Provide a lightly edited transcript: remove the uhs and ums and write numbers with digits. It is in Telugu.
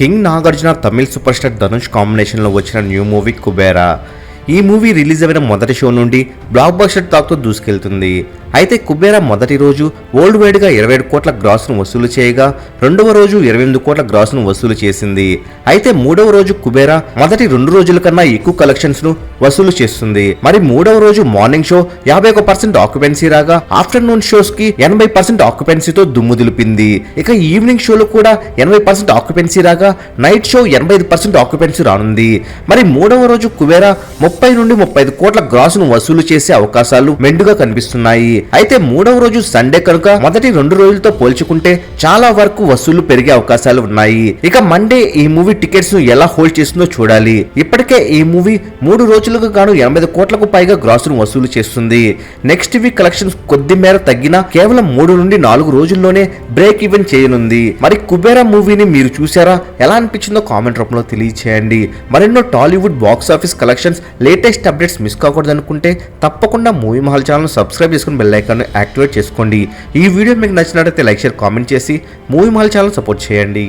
King Nagarjuna Tamil super star Dhanush కాంబినేషన్లో వచ్చిన న్యూ మూవీ కుబేరా. ఈ మూవీ రిలీజ్ అయిన మొదటి షో నుండి బ్లాక్ బస్టర్ టాక్తో దూసుకెళ్తుంది. అయితే కుబేరా మొదటి రోజు వరల్డ్ వైడ్గా 27 కోట్ల గ్రాస్ను వసూలు చేయగా రెండవ రోజు 28 కోట్ల గ్రాస్ను వసూలు చేసింది. అయితే మూడవ రోజు కుబేరా మొదటి 2 రోజుల కన్నా ఎక్కువ కలెక్షన్స్ను వసూలు చేస్తుంది. మరి మూడవ రోజు మార్నింగ్ షో 51% ఆక్యుపెన్సీ రాగా ఆఫ్టర్నూన్ షోస్ కి 80% ఆక్యుపెన్సీతో దుమ్ము దులిపింది. ఇక ఈవినింగ్ షోలు కూడా 80% ఆక్యుపెన్సీ రాగా నైట్ షో 85% ఆక్యుపెన్సీ రానుంది. మరి మూడవ రోజు కుబేరా 30 నుండి 35 కోట్ల గ్రాస్ను వసూలు చేసే అవకాశాలు మెండుగా కనిపిస్తున్నాయి. అయితే మూడవ రోజు సండే కనుక మొదటి 2 రోజులతో పోల్చుకుంటే చాలా వరకు వసూలు పెరిగే అవకాశాలు ఉన్నాయి. ఇక మండే ఈ మూవీ టికెట్స్ ను ఎలా హోల్డ్ చేస్తుందో చూడాలి. ఇప్పటికే ఈ మూవీ 3 రోజులకు గాను 80 కోట్లకు పైగా గ్రాస్ ను వసూలు చేస్తుంది. నెక్స్ట్ వీక్ కలెక్షన్స్ కొద్ది మేర తగ్గినా కేవలం 3 నుండి 4 రోజుల్లోనే బ్రేక్ ఈవెన్ చేయనుంది. మరి కుబేరా మూవీని మీరు చూసారా? ఎలా అనిపించిందో కామెంట్ రూపంలో తెలియచేయండి. మరెన్నో Tollywood box office collections latest updates miss కాకూడదు అనుకుంటే తప్పకుండా మూవీ మహల్ ఛానల్ సబ్స్క్రైబ్ చేసుకుని బెల్ ఐకాన్ యాక్టివేట్ చేసుకోండి. ఈ వీడియో మీకు నచ్చినట్లయితే లైక్ షేర్ కామెంట్ చేసి మూవీ మహల్ ఛానల్ సపోర్ట్ చేయండి.